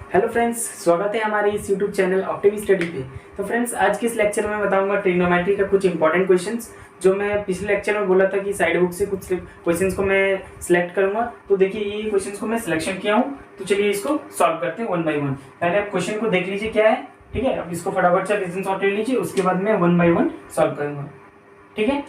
Hello friends, स्वागत है हमारे इस यूट्यूब चैनल ऑप्टिमी स्टडी पे। तो फ्रेंड्स, आज के इस लेक्चर में बताऊंगा ट्रिग्नोमेट्री का कुछ इंपॉर्टेंट क्वेश्चंस जो मैं पिछले लेक्चर में बोला था कि साइड बुक से कुछ क्वेश्चंस को मैं सिलेक्ट करूंगा। तो देखिए, ये क्वेश्चंस को मैं सिलेक्शन किया हूँ। तो चलिए इसको सॉल्व करते हैं वन बाय वन। पहले आप क्वेश्चन को देख लीजिए क्या है, ठीक है। अब इसको फटाफट से रीजन सॉर्ट ले लीजिए, उसके बाद मैं वन बाय वन सॉल्व करूंगा, ठीक है।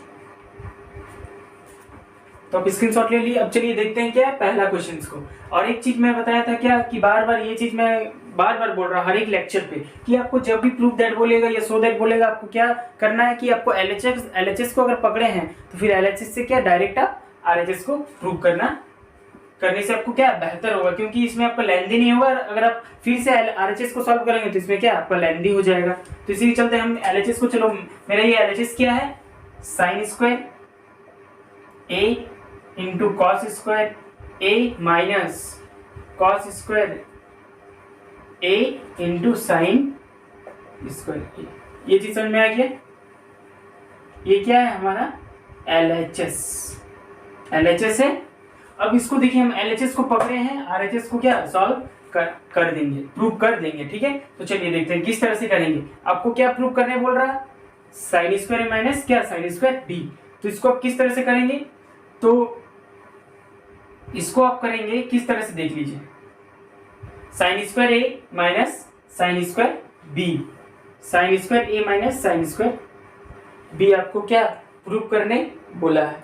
तो आप स्क्रीनशॉट ले लिए। अब चलिए देखते हैं क्या है पहला क्वेश्चन को। और एक चीज मैं बताया था क्या कि बार बार ये चीज मैं बार बार बोल रहा हूँ हर एक लेक्चर पे कि आपको जब भी प्रूफ दैट बोलेगा या सो दैट बोलेगा, आपको क्या करना है कि आपको एलएचएस को अगर पकड़े हैं तो फिर एलएचएस से क्या डायरेक्ट आप आरएचएस को प्रूव करने से आपको क्या बेहतर होगा, क्योंकि इसमें आपका लेंदी नहीं होगा। अगर आप फिर से आरएचएस को सॉल्व करेंगे तो इसमें क्या आपका लेंदी हो जाएगा। तो इसी के चलते हम एलएचएस को, चलो मेरा ये एलएचएस क्या है, sign square A into cos square A minus cos square A into sine square ए। ये चीज समझ में आ गया। ये क्या है हमारा एलएचएस है। अब इसको देखिए, हम एलएचएस को पकड़े हैं, आरएचएस को क्या सॉल्व कर देंगे, प्रूव कर देंगे, ठीक है। तो चलिए देखते हैं किस तरह से करेंगे। आपको क्या प्रूव करने बोल रहा है, साइन स्क्वायर माइनस क्या साइन स्क्वायर बी। तो इसको आप किस तरह से करेंगे, तो इसको आप करेंगे किस तरह से देख लीजिए, sine square A minus sine square B, sine square A minus sine square B आपको क्या प्रूव करने बोला है,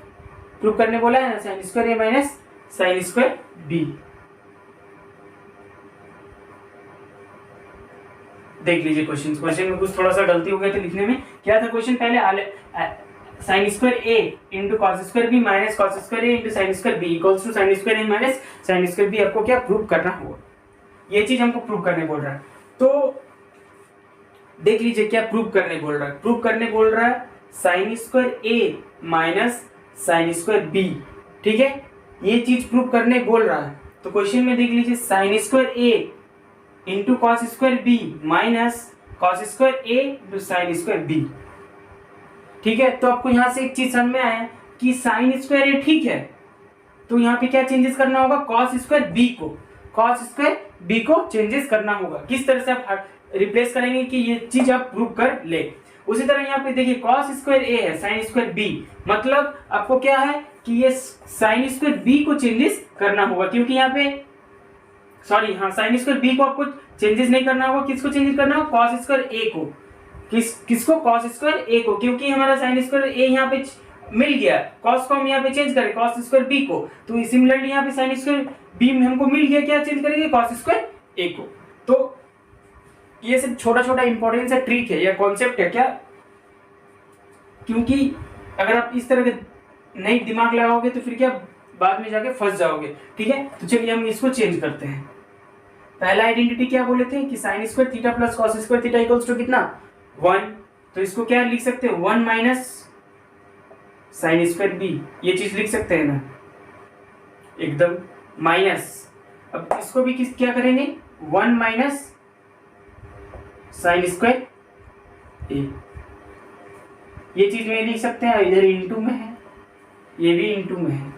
ना, sine square A minus sine square B. देख लीजिए क्वेश्चन में कुछ थोड़ा सा गलती हो गई थी लिखने में। क्या था क्वेश्चन, पहले sine square A into cos square B minus cos square A into sine square B equals to sine square A minus sine square B आपको क्या प्रूव करना होगा। ये चीज हमको प्रूव करने बोल रहा है। तो देख लीजिए क्या प्रूव करने बोल रहा है, sign square A minus sine square B, ठीक है। ये चीज प्रूव करने बोल रहा है। तो क्वेश्चन में देख लीजिए, sine square A into cos square B minus cos square A into sine square B, ठीक है। तो आपको यहां से एक चीज समझ में आया कि साइन स्क्वायर ए ठीक है, तो यहाँ पे क्या चेंजेस करना होगा, कॉस स्क्वायर बी को चेंजेस करना होगा। किस तरह से आप रिप्लेस करेंगे कि ये चीज आप प्रूव कर ले। उसी तरह यहाँ पे देखिए, कॉस स्क्वायर ए है साइन स्क्वायर बी, मतलब आपको क्या है कि ये साइन स्क्वायर बी को चेंजेस करना होगा, क्योंकि यहाँ पे साइन स्क्वायर बी को आपको चेंजेस नहीं करना होगा। किसको चेंजेस करना होगा, कॉस स्क्वायर ए को। किसको, कॉस स्क्वायर ए को, क्योंकि हमारा साइन स्क्वायर ए यहाँ पे मिल गया, कॉस को हम यहाँ पे चेंज करें कॉस स्क्वायर बी को। तो सिमिलरली यहाँ पे साइन स्क्वायर बी में हमको मिल गया, क्या चेंज करेंगे, कॉस स्क्वायर ए को। तो ये सब छोटा छोटा इंपॉर्टेंट सा ट्रिक है या कॉन्सेप्ट है क्या, क्योंकि अगर आप इस तरह के नहीं दिमाग लगाओगे तो फिर क्या बाद में जाके फंस जाओगे, ठीक है। तो चलिए हम इसको चेंज करते हैं। पहला आइडेंटिटी क्या बोले थे कि sine square theta plus cos square theta equals to कितना 1। तो इसको क्या लिख सकते हैं, 1 माइनस साइन स्क्वायर बी, ये चीज लिख सकते हैं ना, एकदम माइनस। अब इसको भी क्या करेंगे, 1 माइनस साइन स्क्वायर ए, ये चीज में लिख सकते हैं। इधर इंटू में है, ये भी इंटू में है।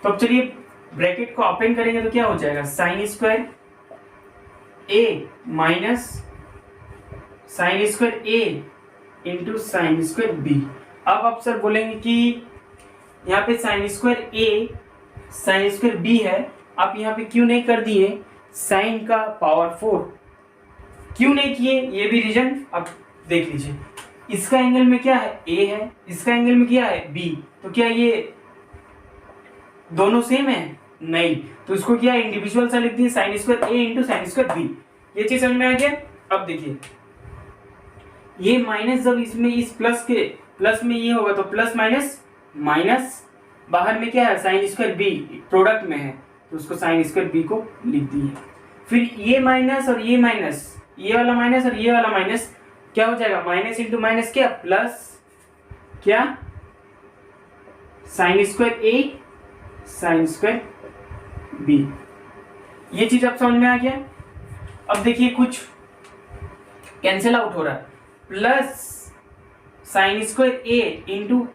तो अब चलिए ब्रैकेट को ओपन करेंगे तो क्या हो जाएगा, sign square A minus sine square A into sine square B. अब आप सर बोलेंगे कि यहाँ पे साइन स्क्वायर ए साइन स्क्वायर बी है, आप यहाँ पे क्यों नहीं कर दिए साइन का पावर 4, क्यों नहीं किए, ये भी रीजन अब देख लीजिए। इसका एंगल में क्या है, ए है, इसका एंगल में क्या है, बी। तो क्या ये दोनों सेम है, नहीं। तो इसको क्या इंडिविजुअल सा लिख दिए, sign square A into sine square B. ये चीज समझ में आ गया। अब देखिए, ये माइनस जब इसमें इस प्लस में ये होगा तो प्लस माइनस माइनस, बाहर में क्या है साइन स्क्वायर बी, प्रोडक्ट में है तो उसको साइन स्क्वायर बी को लिख दिए। फिर ये माइनस और ये माइनस, ये वाला माइनस और ये वाला माइनस क्या हो जाएगा, माइनस इंटू माइनस क्या प्लस, क्या साइन स्क्वायर ए साइन स्क्वायर बी। ये चीज आप समझ में आ गया। अब देखिए कुछ कैंसिल आउट हो रहा है, plus sine square A into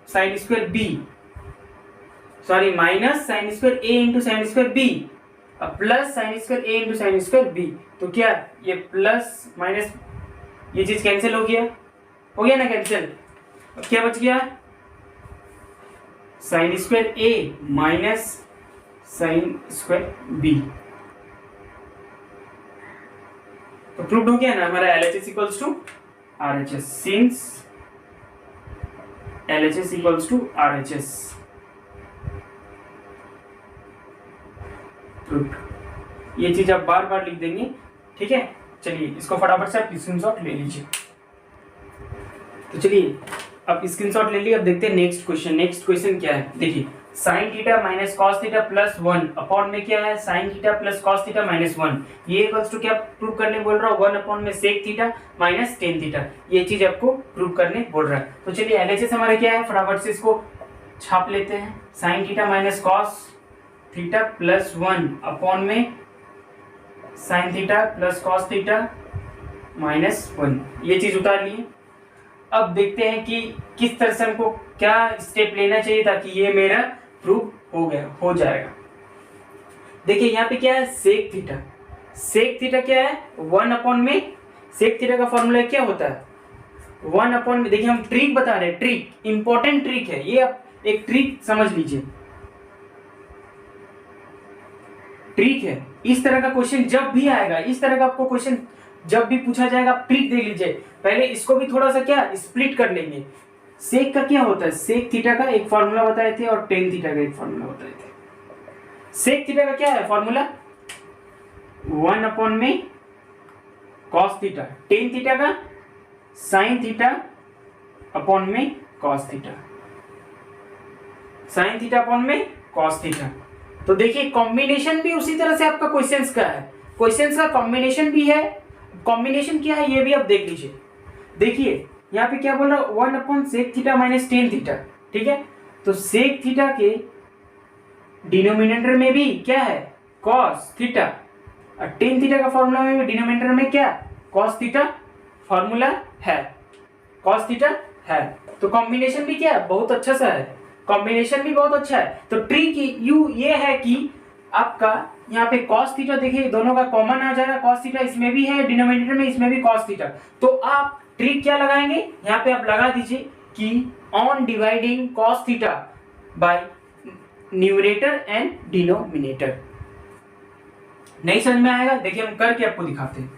sine square B, sorry minus sine square A into sine square B, अब plus sine square A into sine square B, तो क्या ये प्लस माइनस ये चीज कैंसिल हो गया ना कैंसिल। अब क्या बच गया, sine square A minus sine square B. तो प्रूव्ड हो गया ना हमारा LHS equals to RHS, since LHS equals to RHS proved. ये चीज आप बार बार लिख देंगे, ठीक है। चलिए इसको फटाफट से आप स्क्रीनशॉट ले लीजिए। तो चलिए अब स्क्रीनशॉट ले लिए। अब देखते हैं नेक्स्ट क्वेश्चन। नेक्स्ट क्वेश्चन क्या है, देखिए sign theta minus cos theta plus 1 upon में क्या है, sign theta plus cos theta minus 1, ये इक्वल्स टू क्या प्रूव करने बोल रहा हूँ, 1 अपॉन में sec theta minus tan theta, ये चीज आपको प्रूव करने बोल रहा है। तो चलिए LHS हमारा क्या है, फटाफट से इसको छाप लेते हैं। Sine theta minus cos theta plus 1 upon में sine theta plus cos theta minus 1, ये चीज उतार लिए। अब देखते हैं कि किस तरह से हमको क्या स्टेप लेना चाहिए ताकि ये मेरा प्रूव हो जाएगा। देखिए यहाँ पे क्या है, सेक थीटा। सेक थीटा क्या है, 1 अपॉन में सेक थीटा का फॉर्मूला क्या होता है, 1 अपॉन में। देखिए हम ट्रिक बता रहे हैं, ट्रिक इंपॉर्टेंट ट्रिक है ये, आप एक ट्रिक समझ लीजिए। ट्रिक है, इस तरह का क्वेश्चन जब भी आएगा, इस तरह का आपको क्वेश्चन जब भी पूछा जाएगा, आप ट्रिक देख लीजिए। पहले इसको भी थोड़ा सा क्या स्प्लिट कर लेंगे। सेक का क्या होता है, सेक थीटा का एक फॉर्मूला बताए थे और टेन थीटा का एक फॉर्मूला बताए थे। सेक थीटा का क्या है फॉर्मूला, 1 अपॉन में कॉस थीटा, टेन थीटा का साइन थीटा अपॉन में cos theta, sine theta upon में कॉस थीटा। तो देखिए कॉम्बिनेशन भी उसी तरह से आपका क्वेश्चंस का है, क्वेश्चंस का कॉम्बिनेशन भी है। कॉम्बिनेशन क्या है ये भी आप देख लीजिए। देखिए यहाँ पे क्या बोल रहा है, 1 upon sec theta minus tan theta, ठीक है। तो सेक थीटा के डिनोमिनेटर में भी क्या है, कॉस थीटा, और टेन थीटा का फॉर्मूला में भी डिनोमिनेटर में क्या कॉस थीटा फॉर्मूला है, कॉस थीटा है। तो कॉम्बिनेशन भी क्या बहुत अच्छा सा है, कॉम्बिनेशन भी बहुत अच्छा है। तो ट्रिक ये है कि आपका यहाँ पे cos थीटा देखिए दोनों का कॉमन आ जाएगा, cos थीटा इसमें भी है डिनोमिनेटर में, इसमें भी cos थीटा। तो आप ट्रिक क्या लगाएंगे, यहाँ पे आप लगा दीजिए कि on dividing cos theta by numerator and denominator. नहीं समझ में आएगा, देखिए हम करके आपको दिखाते हैं।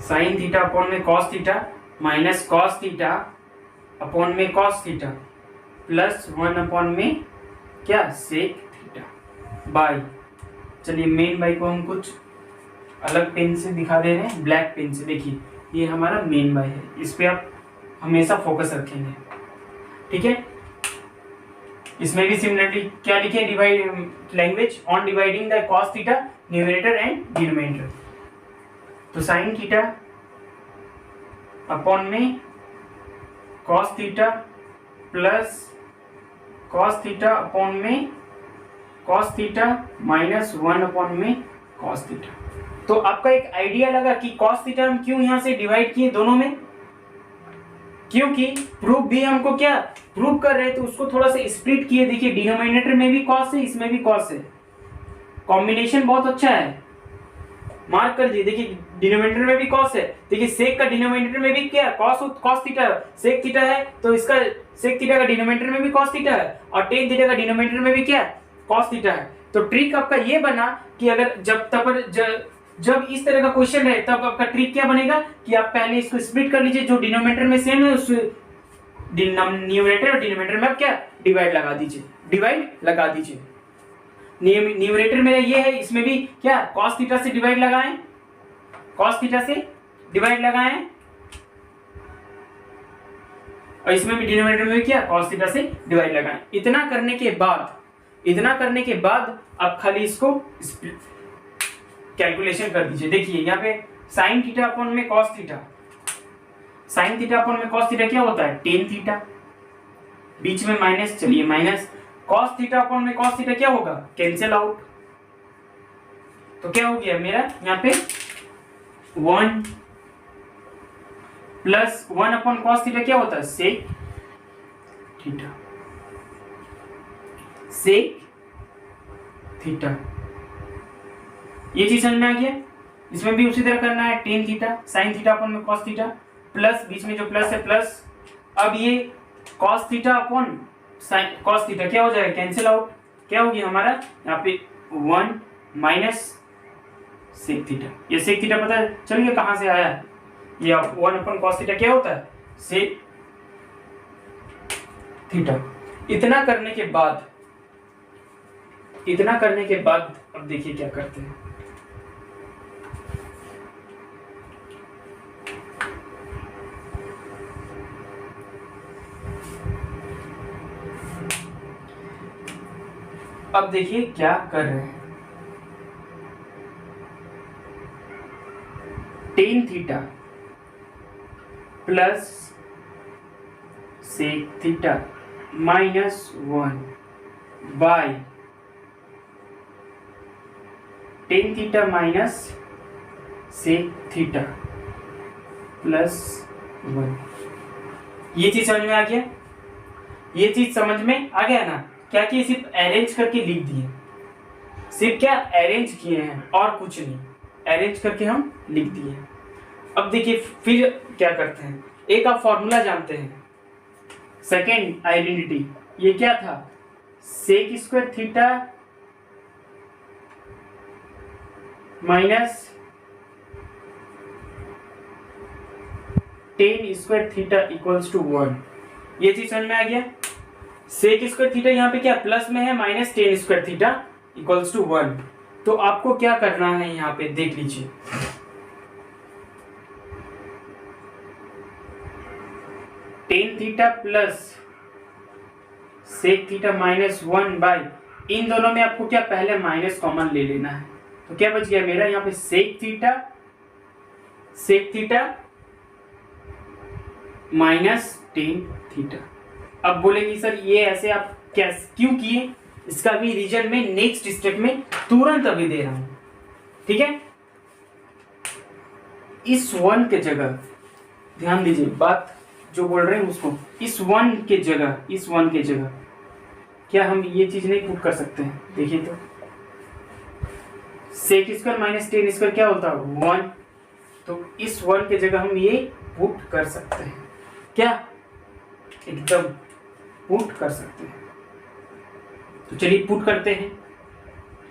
साइन थीटा अपॉन में cos theta minus cos theta upon में कॉस थीटा प्लस 1 अपॉन में क्या सेक थीटा बाय, चलिए मेन बाय को हम कुछ अलग पेन से दिखा दे रहे हैं, ब्लैक पेन से। देखिए ये हमारा मेन बाय है, इस पे आप हमेशा फोकस रखेंगे, ठीक है। इसमें भी सिमिलरली क्या लिखे, divide language on dividing the cos theta numerator and denominator. तो साइन थीटा अपॉन में cos theta plus cos theta upon में कॉस थीटा माइनस 1 अपॉन में कॉस थीटा। तो आपका एक आइडिया लगा कि कॉस थीटा हम क्यों यहां से डिवाइड किए दोनों में, क्योंकि प्रूफ भी हमको क्या प्रूव कर रहे हैं, तो उसको थोड़ा सा स्प्लिट किए। देखिए डिनोमिनेटर में भी कॉस है, इसमें भी कॉस है, कॉम्बिनेशन बहुत अच्छा है, मार्क कर दीजिए। देखिए डिनोमिनेटर में भी कॉस है, देखिए सेक का डिनोमिनेटर में भी क्या कॉस थीटा, सेक थीटा है तो इसका सेक थीटा का डिनोमिनेटर में भी कॉस थीटा है, और टेन थीटा का डिनोमिनेटर में भी क्या कॉस थीटा है। तो ट्रिक आपका ये बना कि अगर जब इस तरह का क्वेश्चन है तब आपका ट्रिक क्या बनेगा कि आप पहले इसको स्प्लिट कर लीजिए, जो डिनोमिनेटर में सेम है उस न्यूमरेटर और डिनोमिनेटर में आप क्या डिवाइड लगा दीजिए। न्यूमरेटर मेरा ये है, इसमें भी क्या cos थीटा से डिवाइड लगाएं, cos थीटा से डिवाइड लगाएं, और इसमें भी डिनोमिनेटर में भी क्या cos थीटा से डिवाइड लगाएं। इतना करने के बाद आप खाली इसको कैलकुलेशन कर दीजिए। देखिए यहाँ पे साइन थीटा अपॉन में cos theta, sine theta upon में cos थीटा क्या होता है टेन थीटा, बीच में माइनस, चलिए माइनस कॉस थीटा अपॉन में कॉस थीटा क्या होगा, कैंसिल आउट। तो क्या हो गया मेरा यहाँ पे 1 प्लस 1 अपॉन कॉस थीटा क्या होता है, सेक थीटा, सेक थीटा। ये चीज समझ में आ गया। इसमें भी उसी तरह करना है, tan theta sine theta upon में कॉस थीटा, प्लस बीच में जो प्लस है प्लस, अब ये cos theta upon sine cos theta क्या हो जाएगा, कैंसिल आउट। क्या होगी हमारा यहाँ पे 1 माइनस सेक थीटा। ये सेक थीटा पता है चल गया कहाँ से आया, ये 1 अपॉन कॉस थीटा क्या होता है, सेक थीटा। इतना करने के बाद अब देखिए क्या करते हैं। अब देखिए क्या कर रहे हैं, tan theta plus sec theta minus 1 by tan theta minus sec theta plus 1। ये चीज समझ में आ गया, ये चीज समझ में आ गया ना। क्या किए, सिर्फ अरेंज करके लिख दिए, सिर्फ क्या अरेंज किए हैं और कुछ नहीं, अरेंज करके हम लिख दिए। अब देखिए फिर क्या करते हैं, एक आप फॉर्मूला जानते हैं, सेकेंड आइडेंटिटी, ये क्या था, sec square theta minus tan square theta equals to 1। ये चीज समझ में आ गया। सेक स्क्वायर थीटा यहाँ पे क्या प्लस में है, minus tan square theta equals to 1। तो आपको क्या करना है यहाँ पे देख लीजिए, tan theta plus sec theta minus 1 by, इन दोनों में आपको क्या पहले माइनस कॉमन ले लेना है। तो क्या बच गया मेरा यहाँ पे sec theta minus tan theta. अब बोलेंगे सर ये ऐसे आप क्या क्यों किए, इसका भी रीजन में नेक्स्ट स्टेप में तुरंत अभी दे रहा हूं, ठीक है। इस 1 के जगह ध्यान दीजिए, बात जो बोल रहे हैं उसको, इस 1 के जगह क्या हम ये चीज नहीं पुट कर सकते हैं, देखिए तो sec square minus tan square क्या होता है 1, तो इस 1 के जगह हम ये पुट कर सकते हैं, क्या एकदम पुट कर सकते हैं। तो चलिए पुट करते हैं,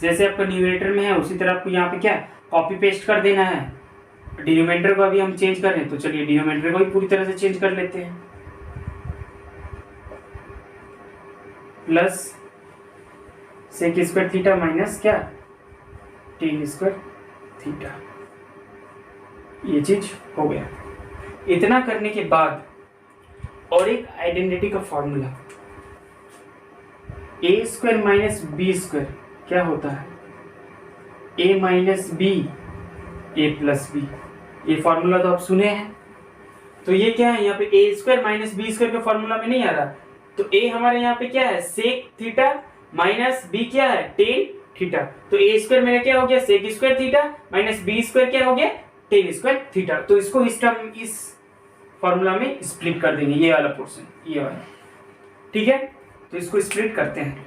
जैसे आपका न्यूमरेटर में है उसी तरह आपको यहाँ पे क्या कॉपी पेस्ट कर देना है। डिनोमिनेटर को अभी हम चेंज करें, तो चलिए डिनोमिनेटर को भी पूरी तरह से चेंज कर लेते हैं, plus sec square theta minus क्या टेन स्क्वायर थीटा। ये चीज हो गया। इतना करने के बाद और एक आइडेंटिटी का फॉर्मूला, ए स्क्वायर माइनस बी स्क्वायर क्या होता है, ए माइनस बी ए प्लस बी। ये फॉर्मूला तो आप सुने हैं। तो ये क्या है, यहाँ पे ए स्क्वायर माइनस बी स्क्वायर के फॉर्मूला में नहीं आ रहा, तो ए हमारे यहाँ पे क्या है सेक थीटा माइनस बी क्या है टेन थीटा। तो ए स्क्वायर मेरा क्या हो गया sec square theta minus B square क्या हो गया टेन स्क्वायर थीटा। तो इसको इस टर्म इस फॉर्मूला में स्प्लिट कर देंगे, ये वाला पोर्शन, ये वाला, ठीक है। तो इसको स्प्लिट करते हैं,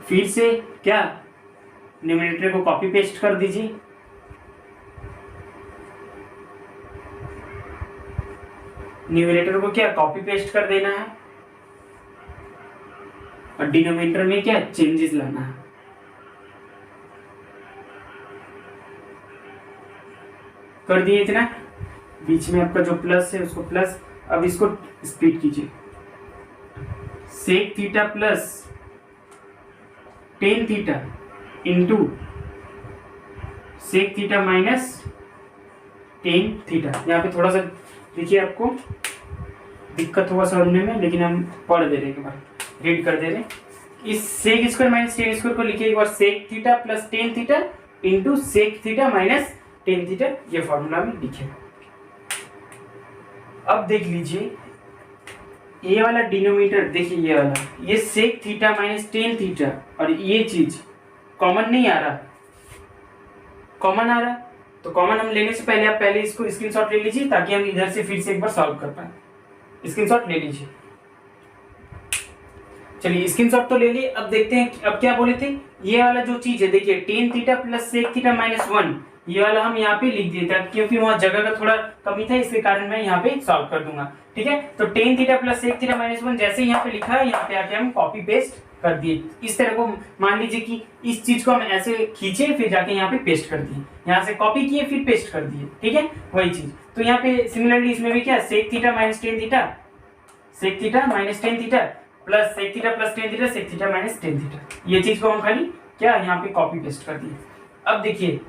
फिर से क्या न्यूमरेटर को कॉपी पेस्ट कर दीजिए, न्यूमरेटर को क्या कॉपी पेस्ट कर देना है और डिनोमिनेटर में क्या चेंजेस लाना है। कर दिए इतना, बीच में आपका जो प्लस है उसको प्लस, अब इसको स्प्लिट कीजिए, sec theta plus tan theta into sec theta minus tan theta. यहाँ पे थोड़ा सा देखिए आपको दिक्कत होगा समझने में, लेकिन हम पढ़ दे रहे हैं, एक बार रीड कर दे रहे हैं। इस sec square minus tan square को लिखिए एक बार, sec theta plus tan theta into sec theta minus tan theta, ये फॉर्मूला में लिखे। अब देख लीजिए ये वाला डिनोमिनेटर, देखिए ये वाला, ये sec theta minus tan theta, और ये चीज कॉमन नहीं आ रहा, कॉमन आ रहा। तो कॉमन हम लेने से पहले आप पहले इसको स्क्रीनशॉट ले लीजिए ताकि हम इधर से फिर से एक बार सॉल्व कर पाए। स्क्रीनशॉट ले लीजिए। चलिए स्क्रीनशॉट तो ले लिए। अब देखते हैं अब क्या बोले थे। ये वाला जो चीज है देखिए tan theta plus sec theta minus one, ये वाला हम यहाँ पे लिख दिए थे क्योंकि वहां जगह का थोड़ा कमी था, इसके कारण मैं यहाँ पे सॉल्व कर दूंगा। ठीक है, तो tan theta plus sec theta minus one जैसे यहाँ पे लिखा है, यहाँ पे आके हम कॉपी पेस्ट कर दिए। इस तरह को मान लीजिए कि इस चीज को हम ऐसे खींचे फिर जाके यहाँ पे पेस्ट कर दिए, यहाँ से कॉपी किए फिर पेस्ट कर दिए। ठीक है, वही चीज। तो यहाँ पे सिमिलरली इसमें भी क्या sec theta minus tan theta, sec theta minus tan theta plus sec theta plus tan theta, sec theta minus tan theta, ये चीज को हम खाली क्या यहाँ पे कॉपी पेस्ट कर दिए। अब देखिए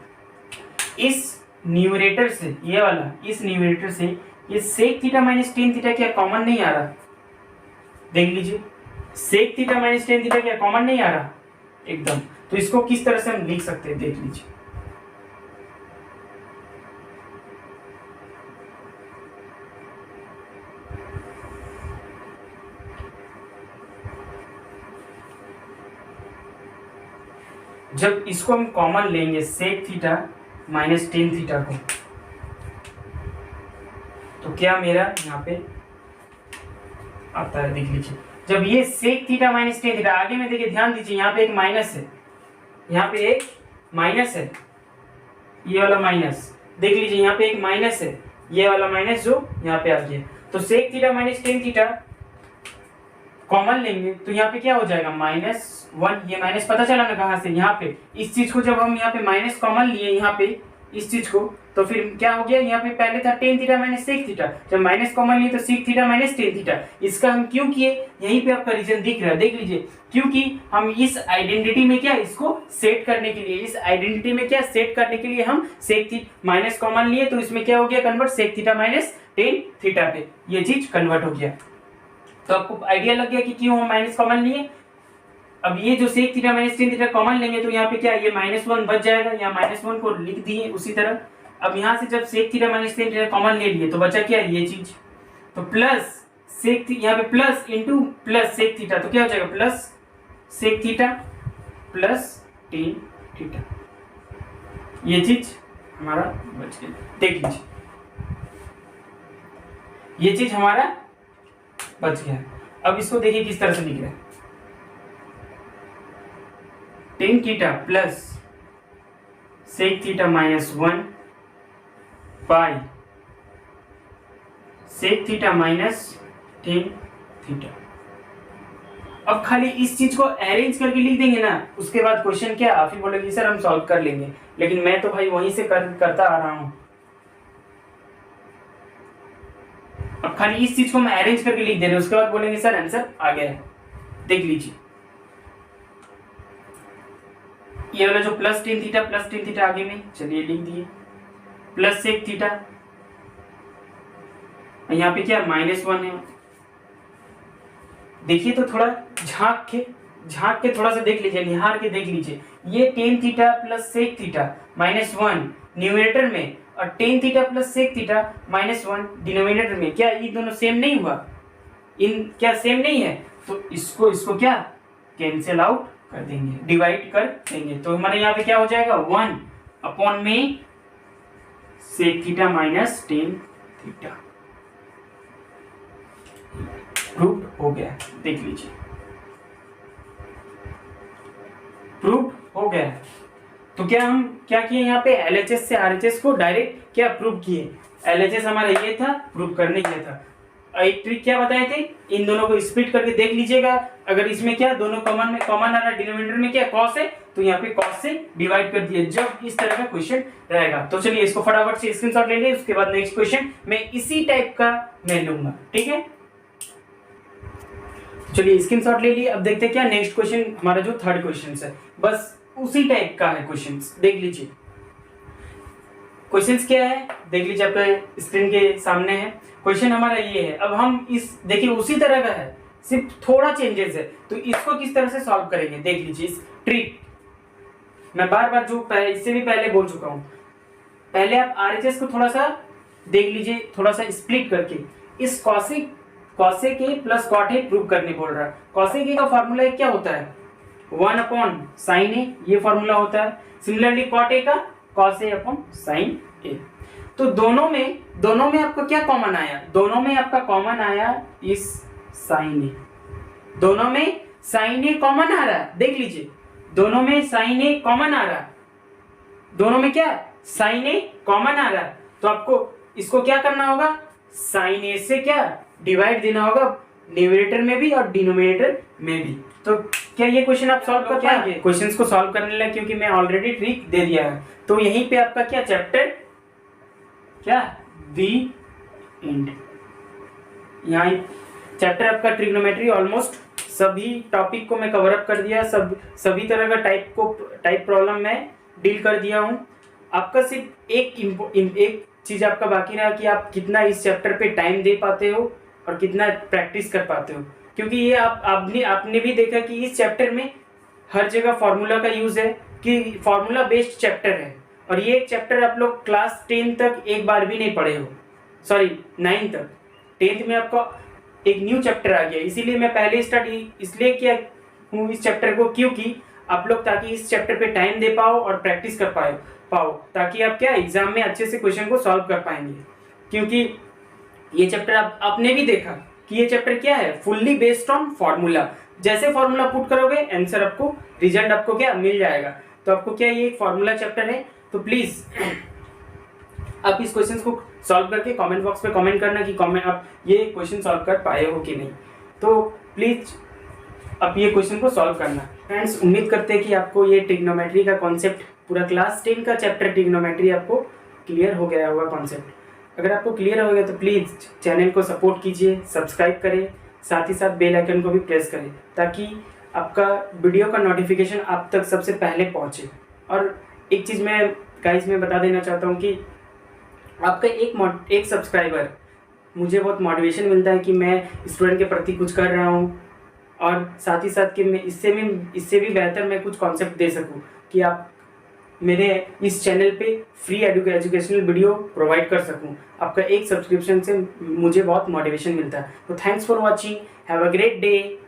इस न्यूमरेटर से ये वाला, इस न्यूमरेटर से ये sec theta minus tan theta क्या कॉमन नहीं आ रहा, देख लीजिए sec theta minus tan theta क्या कॉमन नहीं आ रहा एकदम। तो इसको किस तरह से हम लिख सकते हैं देख लीजिए। जब इसको हम कॉमन लेंगे sec theta minus tan theta को, तो क्या मेरा यहाँ पे आता है देख लीजिए। जब ये sec theta minus tan theta, आगे में देखिए ध्यान दीजिए यहाँ पे एक माइनस है, यहाँ पे एक माइनस है, ये वाला माइनस देख लीजिए, यहाँ पे एक माइनस है, ये वाला माइनस जो यहाँ पे आ गया। तो sec theta minus tan theta common लेंगे तो यहाँ पे क्या हो जाएगा माइनस वन, ये माइनस पता चला ना कहाँ से, यहाँ पे इस चीज को जब हम यहाँ पे माइनस कॉमन लिए यहाँ पे इस चीज को, तो फिर क्या हो गया, यहाँ पे पहले था tan theta minus sec theta, जब माइनस कॉमन लिए तो sec theta minus tan theta. इसका हम क्यों किए, यहीं पे आपका रीजन दिख रहा है देख लीजिए, क्योंकि हम इस आइडेंटिटी में क्या इसको सेट करने के लिए, इस आइडेंटिटी में क्या सेट करने के लिए हम सेक थीटा माइनस कॉमन लिए, तो इसमें क्या हो गया convert sec theta minus tan theta पे, ये चीज कन्वर्ट हो गया। तो आपको आइडिया लग गया कि क्यों हम माइनस कॉमन लिए। अब ये जो sec theta minus tan theta common लेंगे तो यहाँ पे क्या ये माइनस वन बच जाएगा, यहाँ माइनस वन को लिख दिए उसी तरह। अब यहाँ से जब sec theta minus tan theta common ले लिए तो बचा क्या ये चीज, तो प्लस सेक यहाँ पे plus into plus sec theta, तो क्या हो जाएगा plus sec theta plus tan theta, ये चीज हमारा बच गया देख लीजिए, ये चीज हमारा बच गया। अब इसको देखिए किस तरह से लिख रहे हैं, tan theta plus sec theta minus one pi sec theta minus tan theta. अब खाली इस चीज को अरेंज करके लिख देंगे ना, उसके बाद क्वेश्चन क्या आप ही बोलेंगे सर हम सॉल्व कर लेंगे, लेकिन मैं तो भाई वहीं से करता आ रहा हूं। अब खाली इस चीज को मैं अरेंज करके लिख दे रहे, उसके बाद बोलेंगे सर आंसर आ गया है, देख लीजिए। ये वाला जो प्लस टेन थीटा आगे में चलिए लिख दिए, प्लस सेक थीटा, यहाँ पे क्या माइनस वन है, देखिए तो थोड़ा झांक के थोड़ा सा देख लीजिए, निहार के देख लीजिए। ये tan theta plus sec theta minus one numerator में, और tan theta plus sec theta minus one denominator में, क्या ये दोनों सेम नहीं हुआ, इन क्या सेम नहीं है, तो इसको क्या कैंसिल आउट कर देंगे, डिवाइड कर देंगे, तो हमारे यहाँ पे क्या हो जाएगा वन अपॉन में sec theta minus tan theta. Proof हो गया, देख लीजिए प्रूफ हो गया। तो क्या हम क्या किए यहाँ पे LHS से RHS को डायरेक्ट क्या प्रूव किए, LHS हमारा ये था, प्रूव करने के लिए था। एक ट्रिक क्या बताए थे, इन दोनों को स्प्लिट करके देख लीजिएगा, अगर इसमें क्या दोनों कॉमन आ रहा, डिनोमिनेटर में क्या कॉस है, तो यहाँ पे कॉस से डिवाइड कर दिए, जब इस तरह का क्वेश्चन रहेगा। तो चलिए इसको फटाफट से स्क्रीनशॉट ले लिए, उसके बाद नेक्स्ट क्वेश्चन मैं इसी टाइप का मैं लूंगा, ठीक है। चलिए स्क्रीनशॉट ले लिए। अब देखते हैं क्या नेक्स्ट क्वेश्चन, हमारा जो थर्ड क्वेश्चन है बस उसी टाइप का है क्वेश्चन, देख लीजिए क्वेश्चंस क्या है, देख लीजिए आपके स्क्रीन के सामने है। क्वेश्चन हमारा ये है, अब हम इस देखिए उसी तरह का है, सिर्फ थोड़ा चेंजेस है, तो इसको किस तरह से सॉल्व करेंगे देख लीजिए। इस ट्रिक मैं बार बार जो इससे भी पहले बोल चुका हूं, पहले आप RHS को थोड़ा सा देख लीजिए, थोड़ा सा स्प्लिट करके, इस cosec A plus cot A prove करने बोल रहा है। कॉसेक ए का फॉर्मूला क्या होता है, 1/sin ए, ये फॉर्मूला होता है। सिमिलरली कॉट ए का cos a अपॉन sin ए। तो दोनों में आपका क्या कॉमन आया, दोनों में आपका कॉमन आया इस sin ए, दोनों में sin ए कॉमन आ रहा है, देख लीजिए दोनों में sin ए कॉमन आ रहा है, दोनों में क्या sin ए कॉमन आ रहा है। तो आपको इसको क्या करना होगा, sin ए से क्या डिवाइड देना होगा, न्यूमरेटर में भी और डिनोमिनेटर में भी। तो क्या ये क्वेश्चन आप सॉल्व कर पाएंगे? क्वेश्चंस को सॉल्व करने लगे क्योंकि मैं ऑलरेडी ट्रिक दे दिया है। तो यहीं पे आपका क्या चैप्टर क्या दी एंड, यहाँ चैप्टर आपका ट्रिग्नोमेट्री ऑलमोस्ट सभी टॉपिक को मैं कवर अप कर दिया, सभी तरह का टाइप प्रॉब्लम मैं डील कर दिया हूँ। आपका सिर्फ एक चीज आपका बाकी रहा कि आप कितना इस चैप्टर पे टाइम दे पाते हो और कितना प्रैक्टिस कर पाते हो, क्योंकि ये आपने भी देखा कि इस चैप्टर में हर जगह फार्मूला का यूज है, कि फार्मूला बेस्ड चैप्टर है। और ये एक चैप्टर आप लोग क्लास 10 तक एक बार भी नहीं पढ़े हो, सॉरी 9 तक, 10th में आपका एक न्यू चैप्टर आ गया। इसीलिए मैं पहले स्टार्ट इसलिए किया हूँ इस चैप्टर को, क्योंकि आप लोग ताकि इस चैप्टर पे टाइम दे पाओ और प्रैक्टिस कर पाओ ताकि आप क्या एग्जाम में अच्छे से क्वेश्चन को सॉल्व कर पाएंगे। क्योंकि ये चैप्टर आपने भी देखा कि ये चैप्टर क्या है, फुल्ली बेस्ड ऑन फार्मूला। जैसे फार्मूला पुट करोगे आंसर आपको, रिजल्ट आपको क्या मिल जाएगा। तो आपको क्या ये एक फार्मूला चैप्टर है, तो प्लीज आप इस क्वेश्चन को सॉल्व करके कमेंट बॉक्स पे कमेंट करना कि आप ये क्वेश्चन सॉल्व कर पाए हो कि नहीं। तो प्लीज आप ये क्वेश्चन को सॉल्व करना। फ्रेंड्स उम्मीद करते हैं कि आपको ये ट्रिग्नोमेट्री का कॉन्सेप्ट, पूरा क्लास 10 का चैप्टर ट्रिग्नोमेट्री आपको क्लियर हो गया होगा कॉन्सेप्ट। अगर आपको क्लियर हो गया तो प्लीज़ चैनल को सपोर्ट कीजिए, सब्सक्राइब करें, साथ ही साथ बेल आइकन को भी प्रेस करें ताकि आपका वीडियो का नोटिफिकेशन आप तक सबसे पहले पहुंचे। और एक चीज़ मैं गाइस में बता देना चाहता हूं कि आपका एक सब्सक्राइबर मुझे बहुत मोटिवेशन मिलता है कि मैं स्टूडेंट के प्रति कुछ कर रहा हूं, और साथ ही साथ कि मैं इससे भी बेहतर मैं कुछ कॉन्सेप्ट दे सकूं कि आप मेरे इस चैनल पे फ्री एजुकेशनल वीडियो प्रोवाइड कर सकूं। आपका एक सब्सक्रिप्शन से मुझे बहुत मोटिवेशन मिलता है। तो thanks for watching, have a great day.